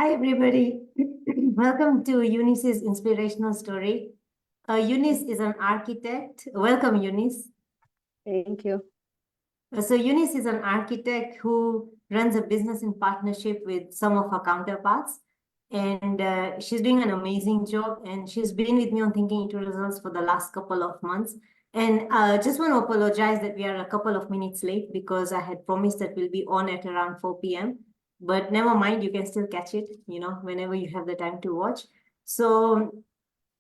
Hi, everybody. Welcome to Eunice's inspirational story. Eunice is an architect. Welcome, Eunice. Thank you. So Eunice is an architect who runs a business in partnership with some of her counterparts. And she's doing an amazing job. And she's been with me on Thinking Into Results for the last couple of months. And just want to apologize that we are a couple of minutes late because I had promised that we'll be on at around 4 p.m. But never mind, you can still catch it, whenever you have the time to watch. So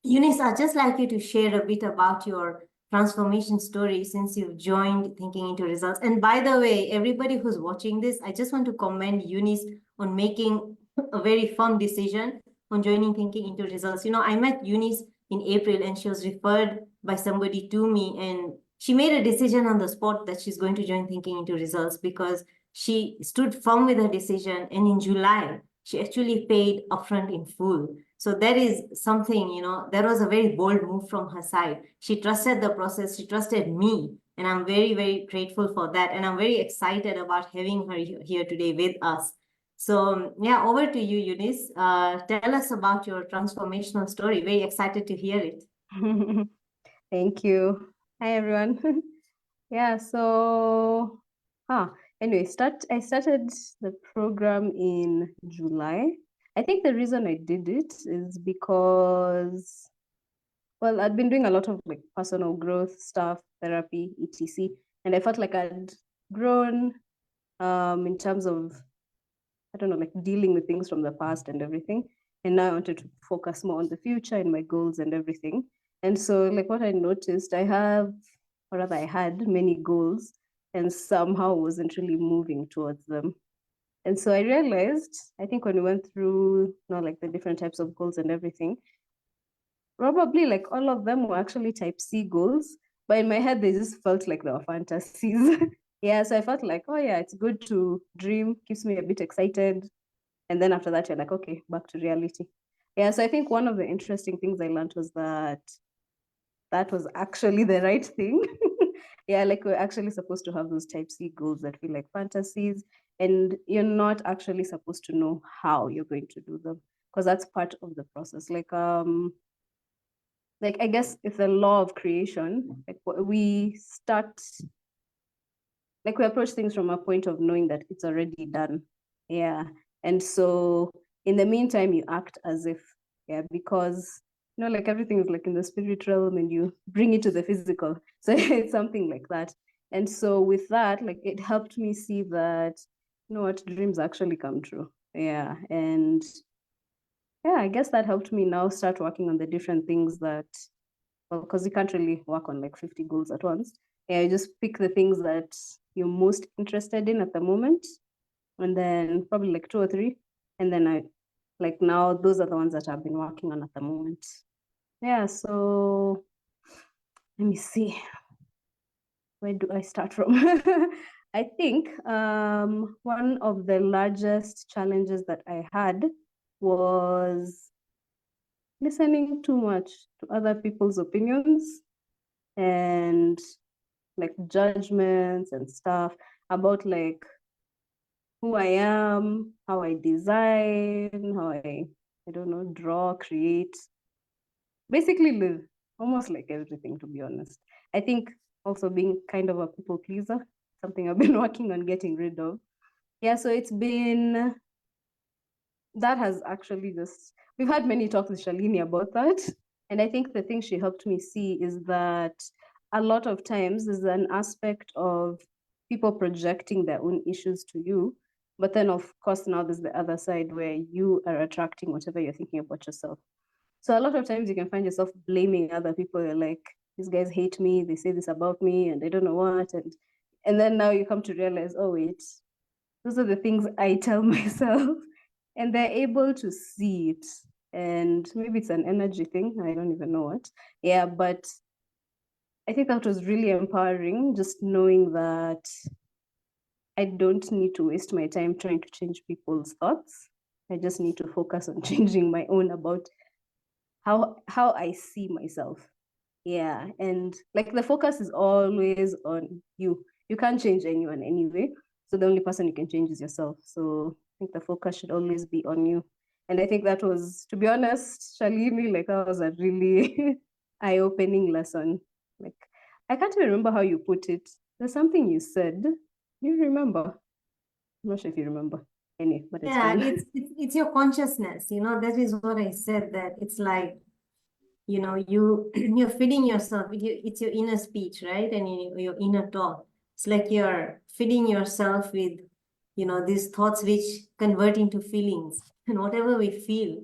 Eunice, I'd just like you to share a bit about your transformation story since you've joined Thinking Into Results. And by the way, everybody who's watching this, I just want to commend Eunice on making a very firm decision on joining Thinking Into Results. I met Eunice in April and she was referred by somebody to me, and she made a decision on the spot that she's going to join Thinking Into Results because she stood firm with her decision. And in July, she actually paid upfront in full. So that is something, that was a very bold move from her side. She trusted the process, she trusted me, and I'm very, very grateful for that. And I'm very excited about having her here today with us. So yeah, over to you, Eunice. Tell us about your transformational story. Very excited to hear it. Thank you. Hi, everyone. Yeah, so, anyway, I started the program in July. I think the reason I did it is because, well, I'd been doing a lot of like personal growth stuff, therapy, etc. And I felt like I'd grown in terms of, I don't know, like dealing with things from the past and everything. And now I wanted to focus more on the future and my goals and everything. And so, like, what I noticed, I had many goals and somehow wasn't really moving towards them. And so I realized, I think when we went through, like the different types of goals and everything, probably like all of them were actually type C goals, but in my head, they just felt like they were fantasies. Yeah, so I felt like, oh yeah, it's good to dream, keeps me a bit excited. And then after that, you're like, okay, back to reality. Yeah, so I think one of the interesting things I learned was that was actually the right thing. Yeah, like we're actually supposed to have those type C goals that feel like fantasies, and you're not actually supposed to know how you're going to do them because that's part of the process. Like I guess it's the law of creation. Like we start, like we approach things from a point of knowing that it's already done. Yeah. And so in the meantime, you act as if, yeah, because like everything is like in the spirit realm and you bring it to the physical. So it's something like that. And so with that, like it helped me see that, what dreams actually come true. Yeah. And yeah, I guess that helped me now start working on the different things that, well, because you can't really work on like 50 goals at once. Yeah, you just pick the things that you're most interested in at the moment, and then probably like 2 or 3. And then now those are the ones that I've been working on at the moment. Yeah, so let me see. Where do I start from? I think one of the largest challenges that I had was listening too much to other people's opinions and like judgments and stuff about like who I am, how I design, how I don't know, draw, create, basically live, almost like everything, to be honest. I think also being kind of a people pleaser, something I've been working on getting rid of. Yeah, so that has actually we've had many talks with Shalini about that. And I think the thing she helped me see is that a lot of times there's an aspect of people projecting their own issues to you. But then, of course, now there's the other side where you are attracting whatever you're thinking about yourself. So a lot of times you can find yourself blaming other people. You're like, these guys hate me. They say this about me and they don't know what. And then now you come to realize, oh, wait, those are the things I tell myself. And they're able to see it. And maybe it's an energy thing. I don't even know what. Yeah, but I think that was really empowering, just knowing that I don't need to waste my time trying to change people's thoughts. I just need to focus on changing my own about how I see myself. Yeah, and like the focus is always on you. You can't change anyone anyway. So the only person you can change is yourself. So I think the focus should always be on you. And I think that was, to be honest, Shalini, like that was a really eye-opening lesson. Like, I can't even remember how you put it. There's something you said. Do you remember? I'm not sure if you remember any, but it's Yeah, fine. it's your consciousness, that is what I said, that it's like, you're feeding yourself with it's your inner speech, right? And your inner talk. It's like you're feeding yourself with, these thoughts which convert into feelings. And whatever we feel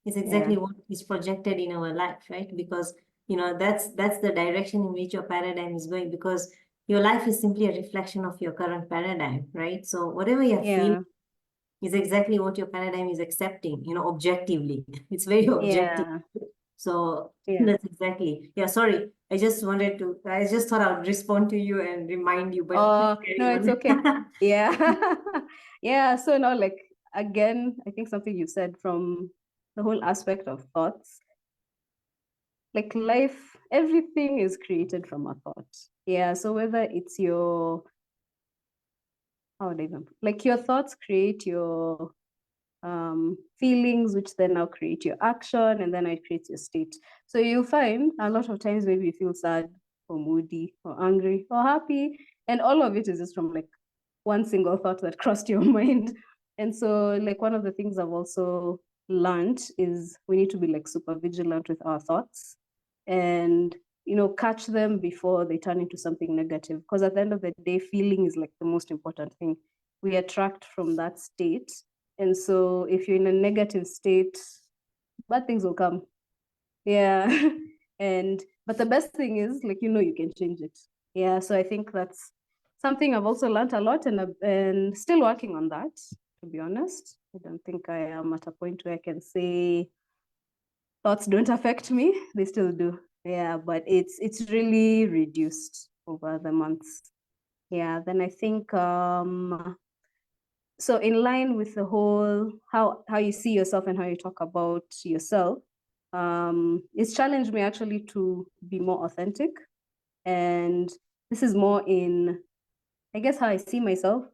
is exactly Yeah, what is projected in our life, right? Because, that's the direction in which your paradigm is going, because your life is simply a reflection of your current paradigm, right? So whatever you're feeling yeah, is exactly what your paradigm is accepting, objectively. It's very objective. yeah, So yeah. that's exactly. Yeah, sorry. I just thought I would respond to you and remind you, but please carry No, it's okay. on. Yeah. Yeah. So now, like, again, I think something you said from the whole aspect of thoughts, like life, everything is created from a thought. Yeah. So whether it's your, how would I even, like your thoughts create your feelings, which then now create your action, and then it creates your state. So you find a lot of times maybe you feel sad or moody or angry or happy, and all of it is just from like one single thought that crossed your mind. And so, like, one of the things I've also learned is we need to be like super vigilant with our thoughts and, catch them before they turn into something negative. Because at the end of the day, feeling is like the most important thing. We attract from that state. And so, if you're in a negative state, bad things will come. Yeah. But the best thing is, like, you can change it. Yeah. So I think that's something I've also learned a lot, and still working on that, to be honest. I don't think I am at a point where I can say thoughts don't affect me. They still do. Yeah, but it's really reduced over the months. Yeah. Then I think so in line with the whole how you see yourself and how you talk about yourself, it's challenged me actually to be more authentic. And this is more in, I guess, how I see myself,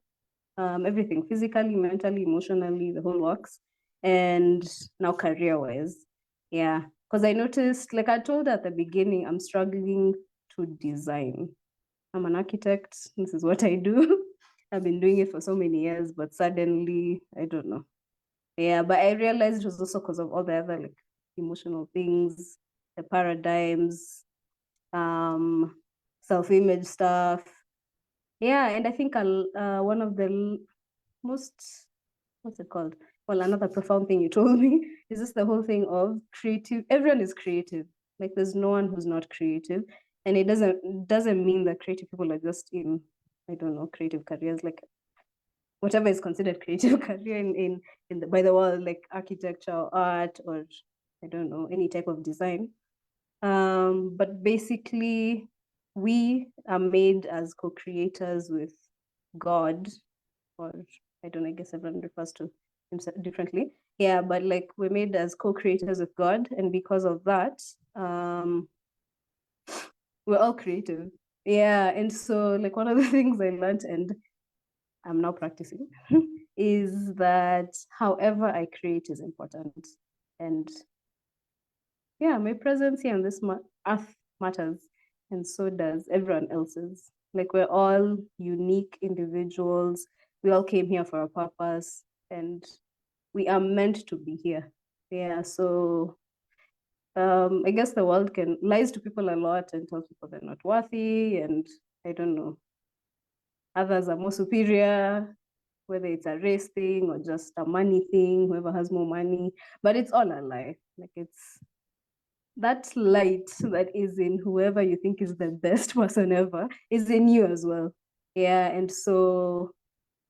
everything physically, mentally, emotionally, the whole works. And now career wise, yeah, because I noticed, like I told at the beginning, I'm struggling to design. I'm an architect. This is what I do. I've been doing it for so many years, but suddenly, I don't know. Yeah, but I realized it was also because of all the other like emotional things, the paradigms, um, self-image stuff. Yeah, and I think one of the most, what's it called? Well, another profound thing you told me is just the whole thing of creative. Everyone is creative. Like there's no one who's not creative. And it doesn't mean that creative people are just in, I don't know, creative careers, like whatever is considered creative career by the world, like architecture or art, or I don't know, any type of design. But basically, we are made as co-creators with God, or I don't know, I guess everyone refers to himself differently. Yeah, but like we're made as co-creators with God, and because of that, we're all creative. Yeah, and so like one of the things I learned, and I'm now practicing, is that however I create is important. And yeah, my presence here on this earth matters, and so does everyone else's. Like we're all unique individuals. We all came here for a purpose, and we are meant to be here. Yeah, so I guess the world can lies to people a lot and tells people they're not worthy, and I don't know, others are more superior, whether it's a race thing or just a money thing, whoever has more money, but it's all a lie. Like it's that light that is in whoever you think is the best person ever is in you as well. Yeah, and so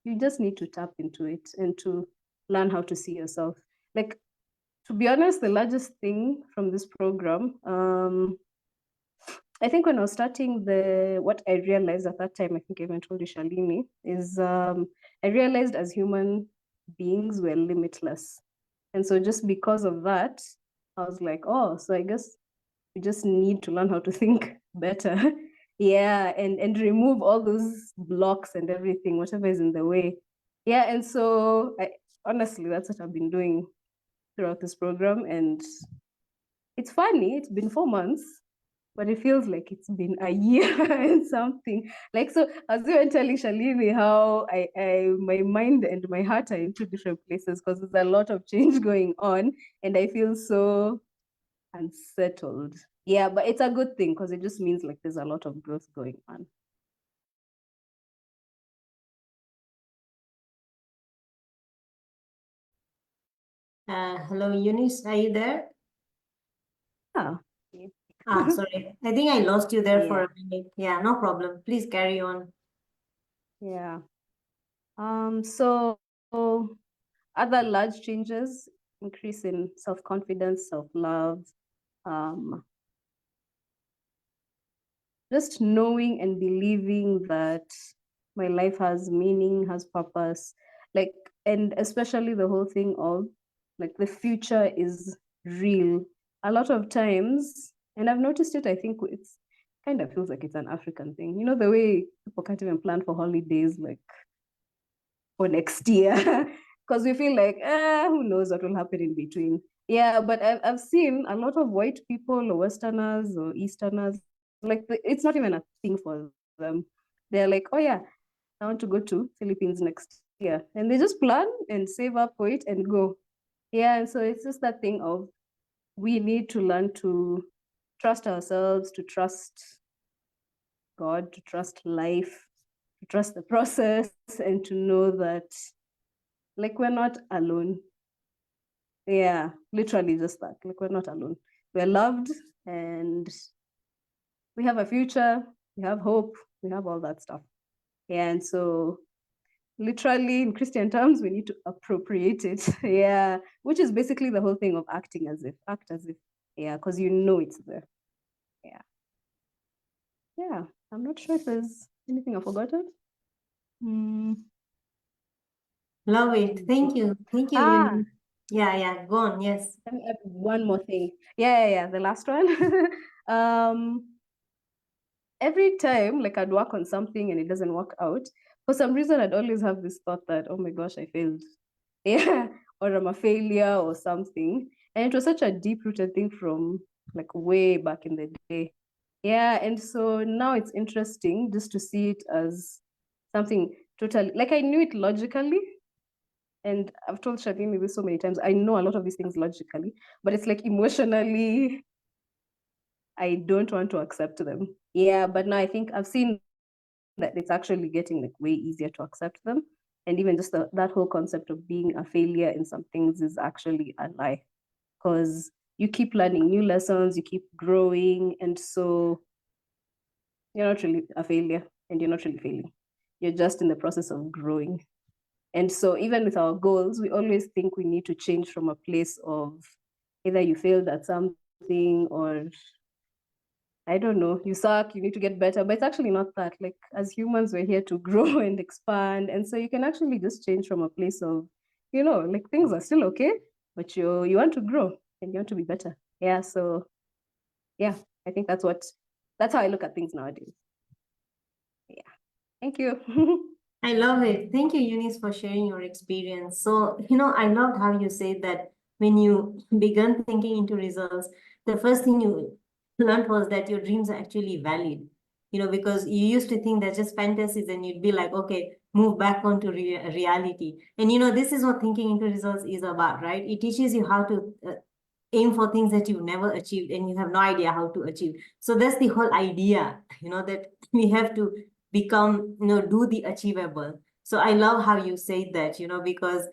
you just need to tap into it and to learn how to see yourself. Like, to be honest, the largest thing from this program, I think when I was starting what I realized at that time, I think I even told you, Shalini, is I realized as human beings we're limitless. And so just because of that, I was like, oh, so I guess we just need to learn how to think better. Yeah, and remove all those blocks and everything, whatever is in the way. Yeah, and so honestly, that's what I've been doing throughout this program, and it's funny. It's been 4 months, but it feels like it's been a year and something. Like, so as you were telling Shalini how my mind and my heart are in two different places because there's a lot of change going on, and I feel so unsettled. Yeah, but it's a good thing because it just means like there's a lot of growth going on. Hello, Eunice, are you there? Yeah. Sorry. I think I lost you there for Yeah. a minute. Yeah, no problem. Please carry on. Yeah. So other large changes, increase in self-confidence, self-love, just knowing and believing that my life has meaning, has purpose, like, and especially the whole thing of like the future is real. A lot of times, and I've noticed it, I think it's kind of feels like it's an African thing. You know, the way people can't even plan for holidays like for next year because we feel like, who knows what will happen in between. Yeah, but I've seen a lot of white people or Westerners or Easterners, like it's not even a thing for them. They're like, oh yeah, I want to go to Philippines next year. And they just plan and save up for it and go. Yeah, and so it's just that thing of we need to learn to trust ourselves, to trust God, to trust life, to trust the process, and to know that like we're not alone. Yeah, literally just that. Like we're not alone. We're loved and we have a future, we have hope, we have all that stuff. Yeah, and so literally in Christian terms, we need to appropriate it. Yeah, which is basically the whole thing of acting as if, act as if. Yeah, because you know it's there. Yeah. Yeah, I'm not sure if there's anything I've forgotten. Love it. Thank you. Thank you, Ah, Eunice. Yeah, go on. Yes. let me add one more thing. Yeah, the last one. um, every time like I'd work on something and it doesn't work out, for some reason I'd always have this thought that, oh my gosh, I failed. Yeah, or I'm a failure or something. And it was such a deep-rooted thing from like way back in the day. Yeah, and so now it's interesting just to see it as something totally like I knew it logically. And I've told Shalini this so many times. I know a lot of these things logically, but it's like emotionally I don't want to accept them. Yeah, but now I think I've seen that it's actually getting like way easier to accept them. And even just that whole concept of being a failure in some things is actually a lie because you keep learning new lessons, you keep growing. And so you're not really a failure and you're not really failing. You're just in the process of growing. And so even with our goals, we always think we need to change from a place of either you failed at something or I don't know, you suck, you need to get better. But it's actually not that. Like as humans, we're here to grow and expand. And so you can actually just change from a place of, like things are still okay, but you want to grow and you want to be better. Yeah. So yeah, I think that's how I look at things nowadays. Yeah. Thank you. I love it. Thank you, Eunice, for sharing your experience. So, I loved how you said that when you began thinking into results, the first thing you learned was that your dreams are actually valid. Because you used to think they're just fantasies and you'd be like, okay, move back onto reality. And this is what thinking into results is about, right? It teaches you how to aim for things that you've never achieved and you have no idea how to achieve. So that's the whole idea, that we have to become, do the achievable. So I love how you say that, because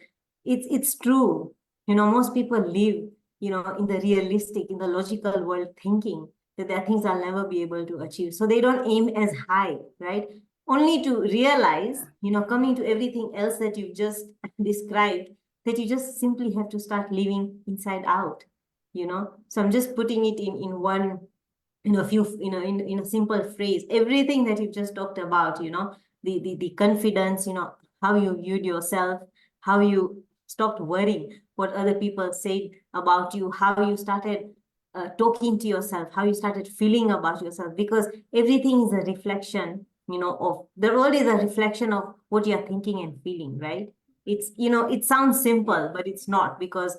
it's true. Most people live, in the realistic, in the logical world, thinking that there are things I'll never be able to achieve. So they don't aim as high, right? Only to realize, coming to everything else that you've just described, that you just simply have to start living inside out. So I'm just putting it in one, few, in a simple phrase, everything that you've just talked about, the confidence, how you viewed yourself, how you stopped worrying what other people said about you, how you started talking to yourself, how you started feeling about yourself, because everything is a reflection, of the world is a reflection of what you're thinking and feeling, right? it's, it sounds simple, but it's not, because,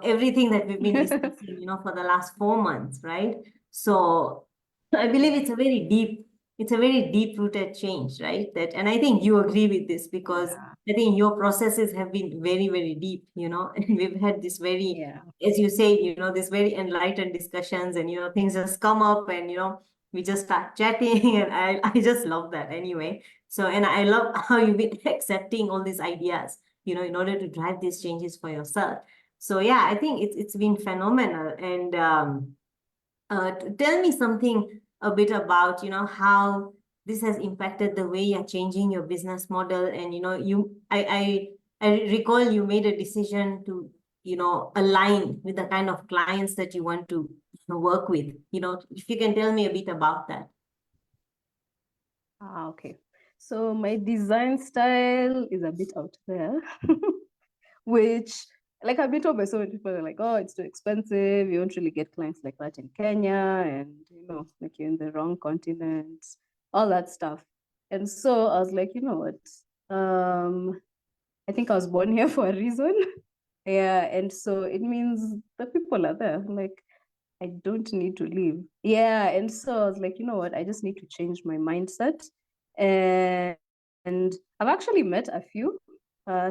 everything that we've been discussing, for the last 4 months, right? So I believe it's a very deep rooted change, right? And I think you agree with this, because I think your processes have been very, very deep, and we've had this very, as you say, this very enlightened discussions, and, things just come up, and, we just start chatting, and I just love that anyway. So, and I love how you've been accepting all these ideas, in order to drive these changes for yourself. So yeah, I think it's been phenomenal. And tell me something a bit about, how this has impacted the way you're changing your business model. And, I recall you made a decision to, align with the kind of clients that you want to work with. If you can tell me a bit about that. Okay. So my design style is a bit out there, which, like, I've been told by so many people, they're like, oh, it's too expensive. You won't really get clients like that in Kenya, and, like, you're in the wrong continent, all that stuff. And so I was like, you know what? I think I was born here for a reason. Yeah. And so it means the people are there. Like, I don't need to leave. Yeah. And so I was like, you know what? I just need to change my mindset. And I've actually met a few,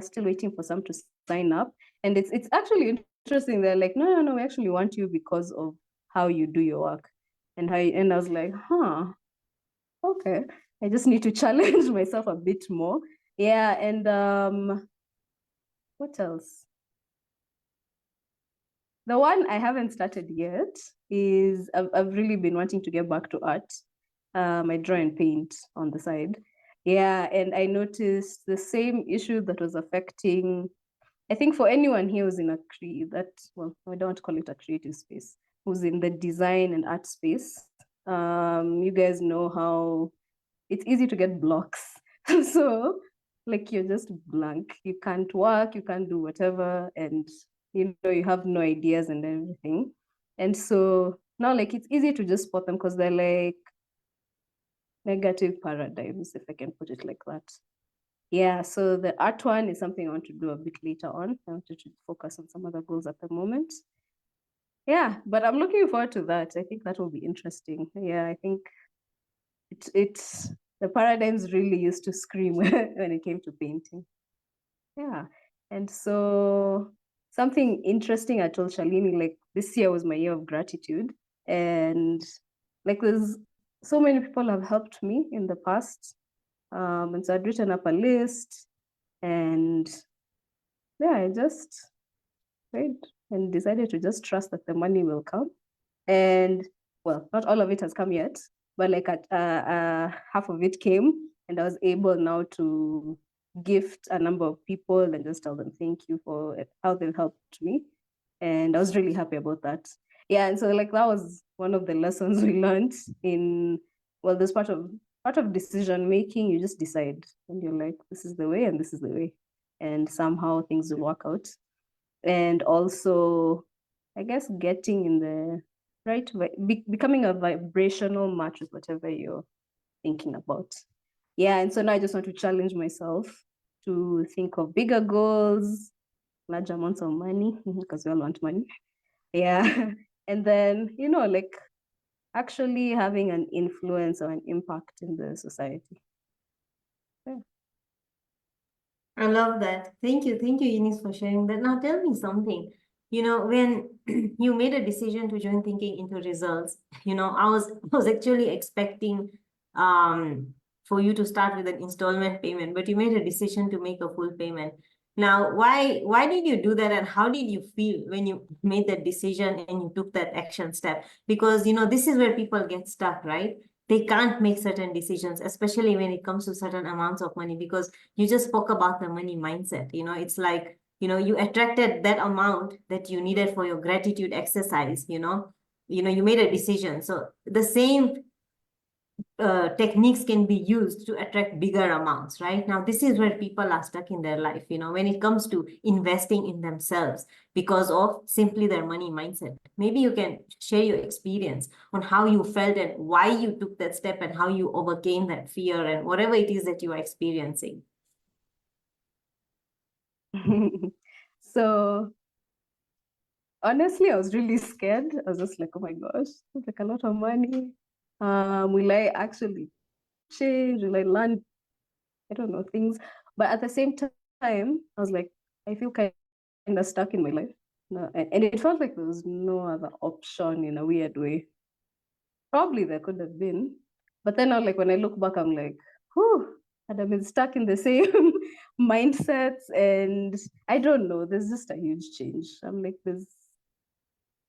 still waiting for some to sign up. And it's actually interesting. They're like, no, we actually want you because of how you do your work. And I was like, okay. I just need to challenge myself a bit more. Yeah. And what else? The one I haven't started yet is I've really been wanting to get back to art. I draw and paint on the side. Yeah, and I noticed the same issue that was affecting, I think, for anyone here who's in well, I don't want to call it a creative space, who's in the design and art space. You guys know how it's easy to get blocks. So, like, you're just blank. You can't work, you can't do whatever, and you have no ideas and everything. And so now, like, it's easy to just spot them because they're like negative paradigms, if I can put it like that. Yeah, so the art one is something I want to do a bit later on. I wanted to focus on some other goals at the moment. Yeah, but I'm looking forward to that. I think that will be interesting. Yeah, I think it's the paradigms really used to scream when it came to painting. Yeah. And so something interesting I told Shalini, like, this year was my year of gratitude. And like, there's so many people have helped me in the past. And so I'd written up a list, and yeah, I just read and decided to just trust that the money will come. And well, not all of it has come yet, but like half of it came, and I was able now to gift a number of people and just tell them thank you for how they've helped me. And I was really happy about that. Yeah, and so like that was one of the lessons we learned in, well, this part of decision making. You just decide, and you're like, this is the way and this is the way, and somehow things will work out. And also, I guess, getting in the right way, becoming a vibrational match with whatever you're thinking about. Yeah, and so now I just want to challenge myself to think of bigger goals, large amounts of money, because we all want money. Yeah, and then, like, actually having an influence or an impact in the society. Yeah. I love that. Thank you, Eunice, for sharing that. Now tell me something. When you made a decision to join Thinking into Results, I was actually expecting for you to start with an installment payment, but you made a decision to make a full payment. Now, why did you do that, and how did you feel when you made that decision and you took that action step? Because this is where people get stuck, right? They can't make certain decisions, especially when it comes to certain amounts of money, because you just spoke about the money mindset. It's like, you attracted that amount that you needed for your gratitude exercise. You made a decision. So the same techniques can be used to attract bigger amounts, right? Now, this is where people are stuck in their life, when it comes to investing in themselves because of simply their money mindset. Maybe you can share your experience on how you felt and why you took that step and how you overcame that fear and whatever it is that you are experiencing. So honestly, I was really scared. I was just like, oh my gosh, it's like a lot of money. Will I actually change? Will I learn, I don't know, things? But at the same time, I was like, I feel kind of stuck in my life. No, and it felt like there was no other option in a weird way. Probably there could have been. But then like when I look back, I'm like, whew, had I been stuck in the same mindsets, and I don't know, there's just a huge change. I'm like, there's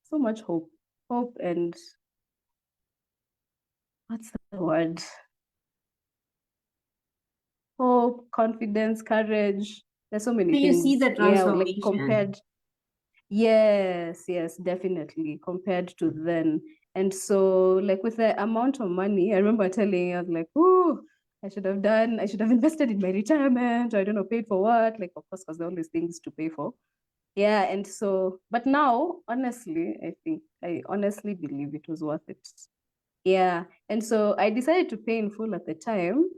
so much hope and what's the word? Hope, confidence, courage. There's so many So you see things. the Yeah, like transformation. compared. Yes, definitely compared to then. And so, like with the amount of money, I remember telling you, I was like, oh, I should have invested in my retirement. I don't know, paid for what? Like, of course, because there are always things to pay for. Yeah. And so, but now, honestly, I honestly believe it was worth it. Yeah. And so I decided to pay in full at the time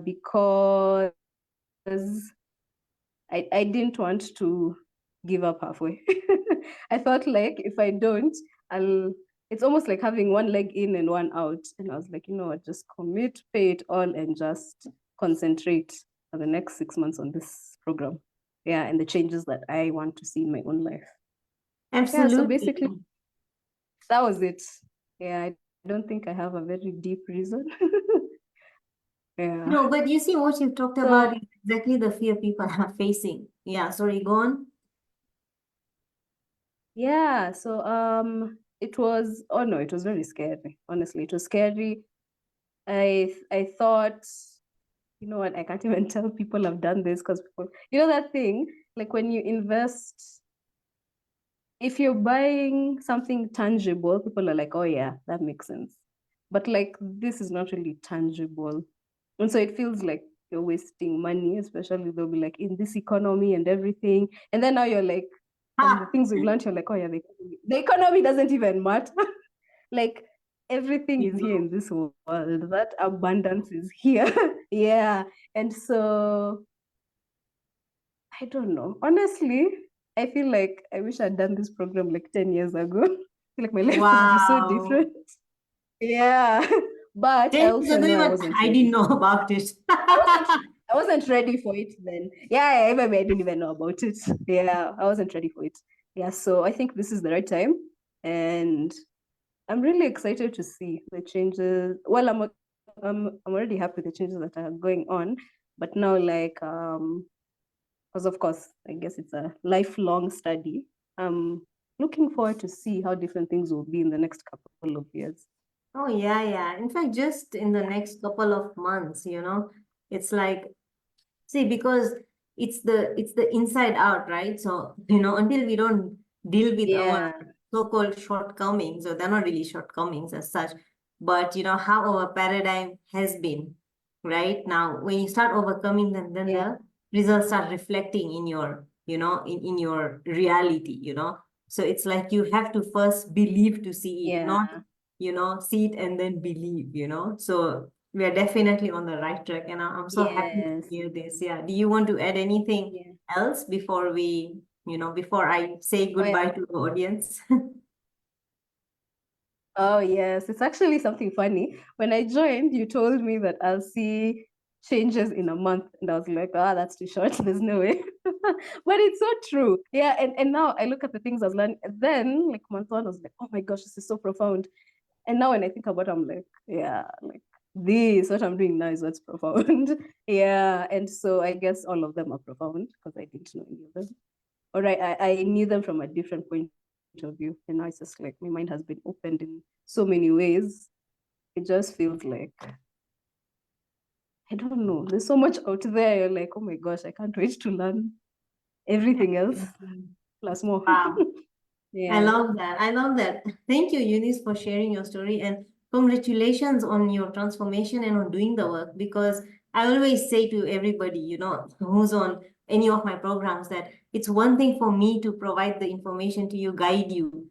because I didn't want to give up halfway. I felt like if I don't, it's almost like having one leg in and one out. And I was like, you know what, just commit, pay it all, and just concentrate for the next 6 months on this program. Yeah, and the changes that I want to see in my own life. Yeah, so Absolutely. basically that was it. Yeah, I don't think I have a very deep reason. Yeah. No, but you see what you've talked So about is exactly the fear people are facing. Yeah, sorry, go on. yeah, so it was, oh no, it was very scary. Honestly, it was scary. I thought, you know what, I can't even tell people I've done this because people, you know that thing, like when you invest, if you're buying something tangible, people are like, oh yeah, that makes sense. But like this is not really tangible. And so it feels like you're wasting money, especially they'll be like in this economy and everything. And then now you're like, from the Ha! things we've learned, you're like, oh yeah, the economy doesn't even matter. Like everything is here in this world. That abundance is here. Yeah. And so I don't know. Honestly, I feel like I wish I'd done this program like 10 years ago. I feel like my life would be so Wow. different. Yeah. But I 10 years also ago, know I even wasn't I didn't ready. know about it. I wasn't ready for it then. Yeah, maybe I didn't even know about it. Yeah, I wasn't ready for it. Yeah, so I think this is the right time. And I'm really excited to see the changes. Well, I'm already happy with the changes that are going on. But now like because of course, I guess it's a lifelong study. I'm looking forward to see how different things will be in the next couple of years. Oh, yeah, yeah. In fact, just in the next couple of months, it's like, see, because it's the inside out, right? So, until we don't deal with our Yeah, so-called shortcomings, or they're not really shortcomings as such, but how our paradigm has been, right? Now, when you start overcoming them, then yeah, the results start reflecting in your, in your reality. So it's like you have to first believe to see it, not, yeah, see it and then believe. So we are definitely on the right track, and I'm so happy to yes, hear this. Yeah. Do you want to add anything yeah. else before I say Oh yeah. goodbye to the audience? Oh yes, it's actually something funny. When I joined, you told me that I'll see changes in a month, and I was like, ah, that's too short. There's no way. But it's so true. Yeah, and now I look at the things I was learning. Then, like month one, I was like, oh my gosh, this is so profound. And now when I think about it, I'm like, yeah, like this, what I'm doing now is what's profound. Yeah. And so I guess all of them are profound because I didn't know any of them. Or I knew them from a different point of view. And now it's just like my mind has been opened in so many ways. It just feels like, I don't know, there's so much out there. You're like, oh my gosh, I can't wait to learn everything else plus more. Wow. I Yeah. love that. I love that. Thank you, Eunice, for sharing your story, and congratulations on your transformation and on doing the work. Because I always say to everybody, who's on any of my programs, that it's one thing for me to provide the information to you, guide you,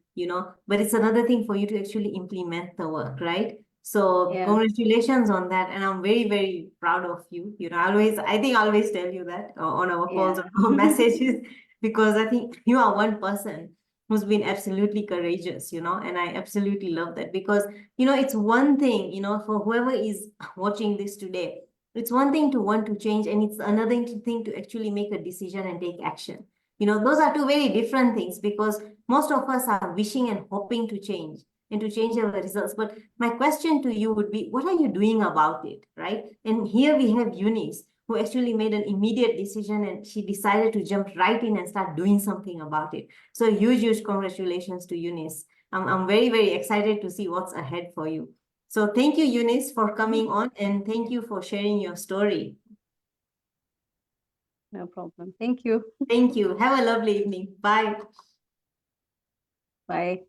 but it's another thing for you to actually implement the work, right? So Yeah. congratulations on that. And I'm very, very proud of you. You know, I think I always tell you that on our calls Yeah. or messages, because I think you are one person who's been absolutely courageous, you know, and I absolutely love that because, you know, it's one thing, you know, for whoever is watching this today, it's one thing to want to change and it's another thing to actually make a decision and take action. You know, those are two very different things because most of us are wishing and hoping to change and to change our results. But my question to you would be, what are you doing about it, right? And here we have Eunice, who actually made an immediate decision and she decided to jump right in and start doing something about it. So huge congratulations to Eunice. I'm very, very excited to see what's ahead for you. So thank you, Eunice, for coming on and thank you for sharing your story. No problem. Thank you. Thank you. Have a lovely evening. Bye. Bye.